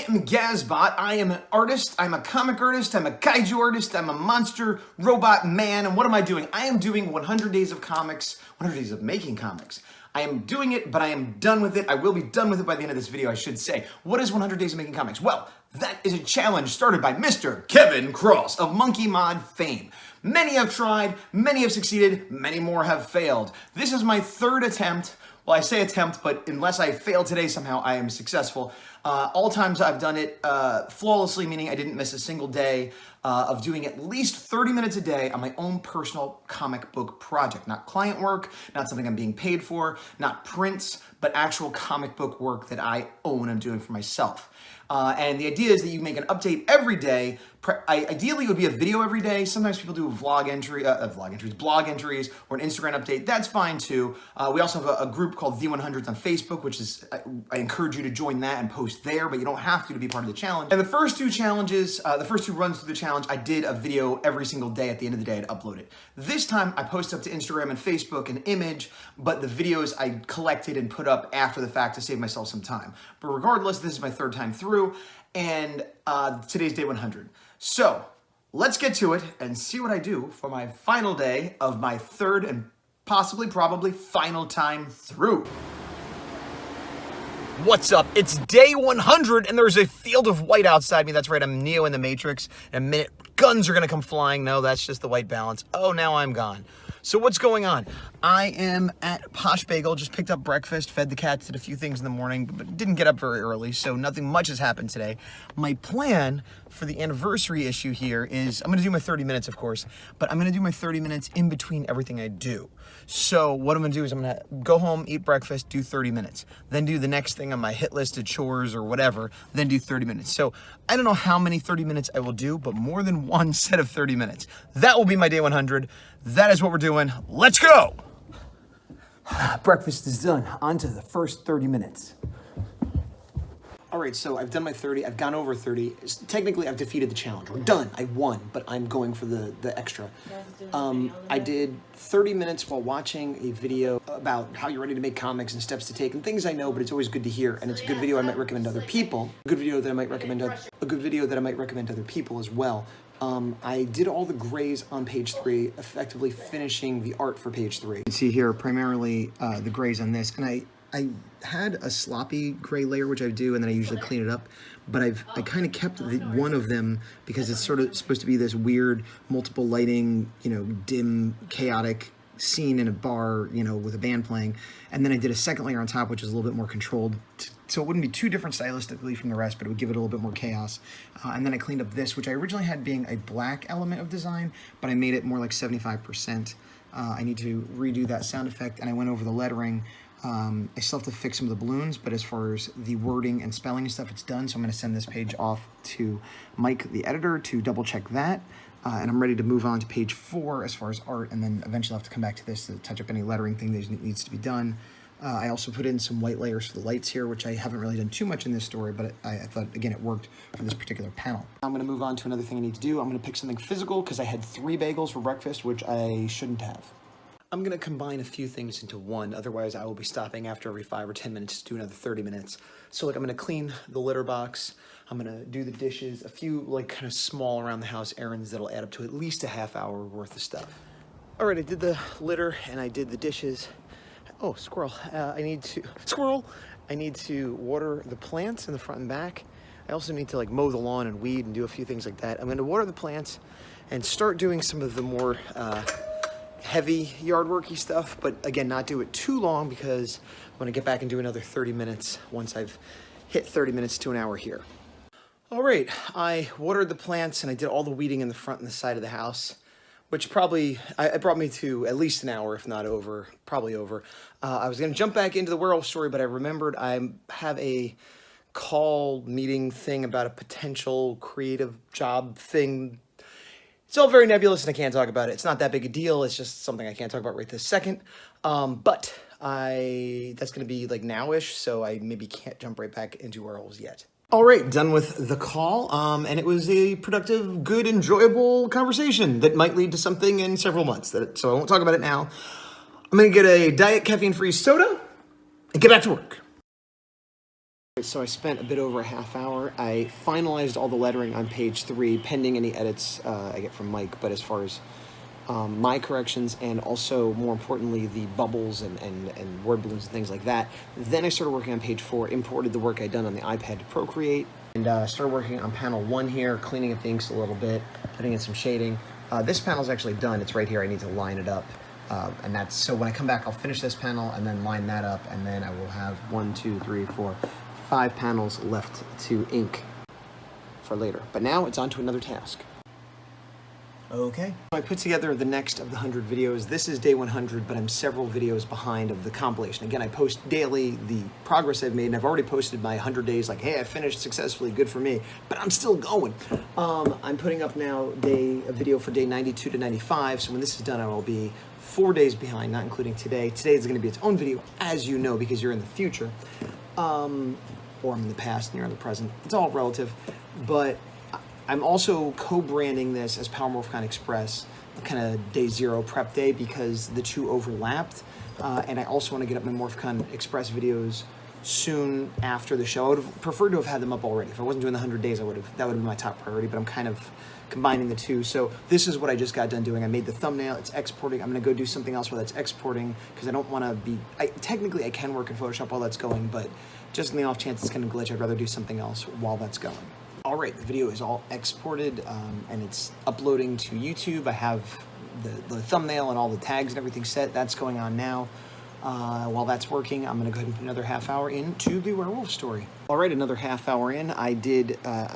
I am Gazbot. I am an artist. I'm a comic artist. I'm a kaiju artist. I'm a monster robot man. And what am I doing? I am doing 100 days of comics, 100 days of making comics. I am doing it, but I am done with it. I will be done with it by the end of this video, I should say. What is 100 days of making comics? Well, that is a challenge started by Mr. Kevin Cross of Monkey Mod fame. Many have tried, many have succeeded, many more have failed. This is my third attempt. Well, I say attempt, but unless I fail today somehow, I am successful. All times I've done it flawlessly, meaning I didn't miss a single day of doing at least 30 minutes a day on my own personal comic book project. Not client work, not something I'm being paid for, not prints, but actual comic book work that I own and I'm doing for myself. And the idea is that you make an update every day. Ideally, it would be a video every day. Sometimes people do blog entries, or an Instagram update. That's fine too. We also have a group called The100s on Facebook, which is, I encourage you to join that and post there, but you don't have to be part of the challenge. And the first two challenges, the first two runs through the challenge, I did a video every single day. At the end of the day, I'd upload it. This time, I posted up to Instagram and Facebook an image, but the videos I collected and put up after the fact to save myself some time. But regardless, this is my third time through, and today's day 100. So let's get to it and see what I do for my final day of my third and probably final time through. What's up? It's day 100 and there's a field of white outside me. That's right, I'm Neo in the Matrix. In a minute, guns are gonna come flying. No, that's just the white balance. Oh, now I'm gone. So what's going on? I am at Posh Bagel, just picked up breakfast, fed the cats, did a few things in the morning, but didn't get up very early, so nothing much has happened today. My plan for the anniversary issue here is, I'm gonna do my 30 minutes, of course, but I'm gonna do my 30 minutes in between everything I do. So what I'm gonna do is I'm gonna go home, eat breakfast, do 30 minutes, then do the next thing on my hit list of chores or whatever, then do 30 minutes. So I don't know how many 30 minutes I will do, but more than one set of 30 minutes. That will be my day 100. That is what we're doing. Let's go! Breakfast is done. On to the first 30 minutes. All right, so I've done my 30. I've gone over 30. Technically, I've defeated the challenge. We're done. I won, but I'm going for the extra. I did 30 minutes while watching a video about how you're ready to make comics and steps to take and things I know, but it's always good to hear. And it's a good video I might recommend to other people. A good video that I might recommend to other people as well. I did all the grays on page 3, effectively finishing the art for page 3. You can see here primarily the grays on this, and I had a sloppy gray layer, which I do, and then I usually clean it up, but I kind of kept one of them because it's sort of supposed to be this weird multiple lighting, dim, chaotic scene in a bar, with a band playing, and then I did a second layer on top, which is a little bit more controlled, so it wouldn't be too different stylistically from the rest, but it would give it a little bit more chaos. And then I cleaned up this, which I originally had being a black element of design, but I made it more like 75%. I need to redo that sound effect, and I went over the lettering. I still have to fix some of the balloons, but as far as the wording and spelling and stuff, it's done. So I'm going to send this page off to Mike, the editor, to double check that. And I'm ready to move on to page 4 as far as art, and then eventually I'll have to come back to this to touch up any lettering thing that needs to be done. I also put in some white layers for the lights here, which I haven't really done too much in this story, but I thought, again, it worked for this particular panel. I'm going to move on to another thing I need to do. I'm going to pick something physical because I had 3 bagels for breakfast, which I shouldn't have. I'm going to combine a few things into one, otherwise I will be stopping after every 5 or 10 minutes to do another 30 minutes. So I'm going to clean the litter box, I'm going to do the dishes, a few kind of small around the house errands that'll add up to at least a half hour worth of stuff. All right, I did the litter and I did the dishes. Oh, squirrel. I need to water the plants in the front and back. I also need to mow the lawn and weed and do a few things like that. I'm going to water the plants and start doing some of the more heavy yard worky stuff, but again, not do it too long because I'm gonna get back and do another 30 minutes once I've hit 30 minutes to an hour here. All right, I watered the plants and I did all the weeding in the front and the side of the house, which probably, it brought me to at least an hour, if not over, probably over. I was gonna jump back into the werewolf story, but I remembered I have a call meeting thing about a potential creative job thing. It's all very nebulous and I can't talk about it. It's not that big a deal. It's just something I can't talk about right this second. But that's gonna be now-ish, so I maybe can't jump right back into werewolves yet. All right, done with the call. And it was a productive, good, enjoyable conversation that might lead to something in several months. So I won't talk about it now. I'm gonna get a diet caffeine-free soda and get back to work. So I spent a bit over a half hour. I finalized all the lettering on page 3, pending any edits I get from Mike, but as far as my corrections and also, more importantly, the bubbles and word balloons and things like that. Then I started working on page 4, imported the work I'd done on the iPad to Procreate, and started working on panel 1 here, cleaning up the inks a little bit, putting in some shading. This panel's actually done. It's right here. I need to line it up. And that's, so when I come back, I'll finish this panel and then line that up, and then I will have 1, 2, 3, 4, 5 panels left to ink for later. But now it's on to another task. Okay. I put together the next of the 100 videos. This is day 100, but I'm several videos behind of the compilation. Again, I post daily the progress I've made, and I've already posted my 100 days, like, hey, I finished successfully, good for me, but I'm still going. I'm putting up now a video for day 92 to 95, so when this is done, I will be 4 days behind, not including today. Today is going to be its own video, as you know, because you're in the future, or I'm in the past and you're in the present. It's all relative, but I'm also co-branding this as Power Morphicon Express, kind of day 0 prep day, because the two overlapped, and I also want to get up my Morphicon Express videos soon after the show. I would have preferred to have had them up already. If I wasn't doing the 100 days, that would have been my top priority, but I'm kind of combining the two. So this is what I just got done doing. I made the thumbnail, it's exporting. I'm gonna go do something else while that's exporting, because I don't wanna be, technically I can work in Photoshop while that's going, but just in the off chance it's gonna glitch, I'd rather do something else while that's going. All right, the video is all exported and it's uploading to YouTube. I have the thumbnail and all the tags and everything set. That's going on now. While that's working, I'm gonna go ahead and put another half hour into the werewolf story. All right, another half hour in. I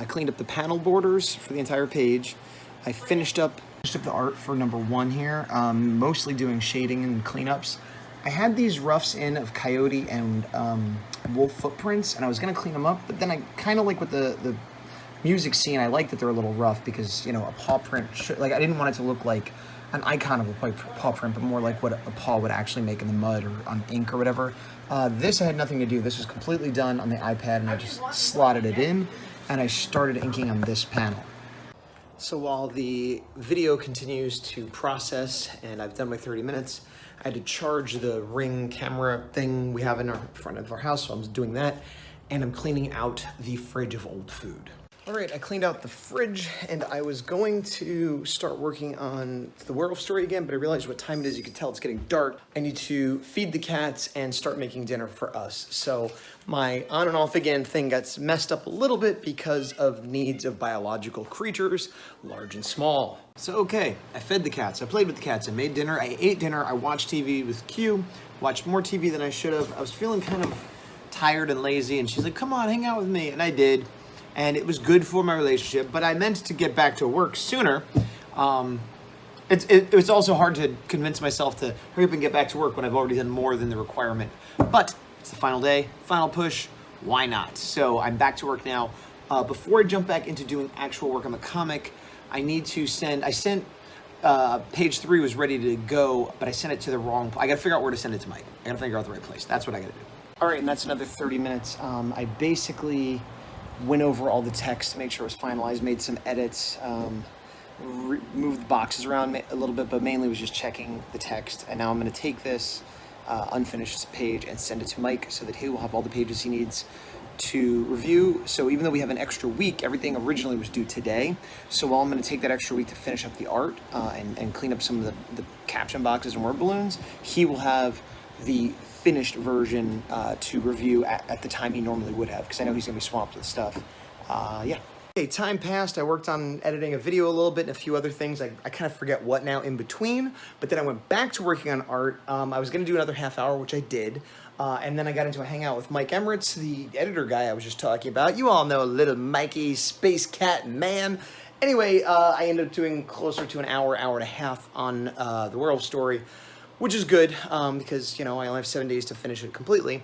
cleaned up the panel borders for the entire page. I finished up the art for number 1 here, mostly doing shading and cleanups. I had these roughs in of coyote and wolf footprints, and I was gonna clean them up, but then I kind of like with the music scene, I like that they're a little rough because, you know, a paw print should, like, I didn't want it to look like an icon of a paw print, but more like what a paw would actually make in the mud or on ink or whatever. This I had nothing to do. This was completely done on the iPad, and I just slotted it in, and I started inking on this panel. So while the video continues to process, and I've done my 30 minutes, I had to charge the Ring camera thing we have in our front of our house, so I'm doing that, and I'm cleaning out the fridge of old food. All right, I cleaned out the fridge, and I was going to start working on the werewolf story again, but I realized what time it is. You can tell it's getting dark. I need to feed the cats and start making dinner for us. So my on and off again thing got messed up a little bit because of needs of biological creatures, large and small. So, okay, I fed the cats, I played with the cats, I made dinner, I ate dinner, I watched TV with Q, watched more TV than I should have. I was feeling kind of tired and lazy, and she's like, come on, hang out with me, and I did. And it was good for my relationship, but I meant to get back to work sooner. It was also hard to convince myself to hurry up and get back to work when I've already done more than the requirement. But it's the final day, final push, why not? So I'm back to work now. Before I jump back into doing actual work on the comic, I need to page 3 was ready to go, but I sent it to the wrong, I gotta figure out where to send it to Mike. I gotta figure out the right place. That's what I gotta do. All right, and that's another 30 minutes. I basically went over all the text to make sure it was finalized, made some edits, moved the boxes around a little bit, but mainly was just checking the text. And now I'm going to take this unfinished page and send it to Mike so that he will have all the pages he needs to review. So even though we have an extra week, everything originally was due today. So while I'm going to take that extra week to finish up the art and clean up some of the caption boxes and word balloons, he will have the finished version to review at the time he normally would have, because I know he's gonna be swamped with stuff. Yeah. Okay, time passed. I worked on editing a video a little bit and a few other things. I kind of forget what now in between, but then I went back to working on art. I was gonna do another half hour, which I did, and then I got into a hangout with Mike Emirates, the editor guy I was just talking about. You all know little Mikey, space cat man. Anyway, I ended up doing closer to an hour, hour and a half on the werewolf story, which is good, because, you know, I only have 7 days to finish it completely.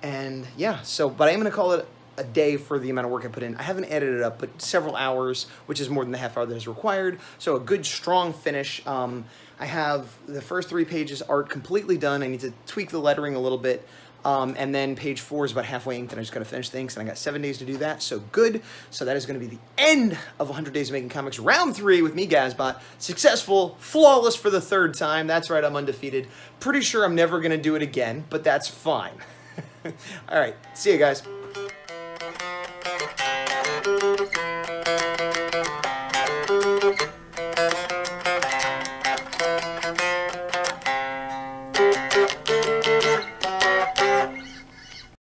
And yeah, so, but I am gonna call it a day for the amount of work I put in. I haven't edited it up, but several hours, which is more than the half hour that is required. So a good, strong finish. I have the first 3 pages art completely done. I need to tweak the lettering a little bit. And then page 4 is about halfway inked, and I just gotta finish things, and I got 7 days to do that, so good. So that is gonna be the end of 100 Days of Making Comics, round 3 with me, Gazbot. Successful, flawless for the 3rd time. That's right, I'm undefeated. Pretty sure I'm never gonna do it again, but that's fine. All right, see you guys.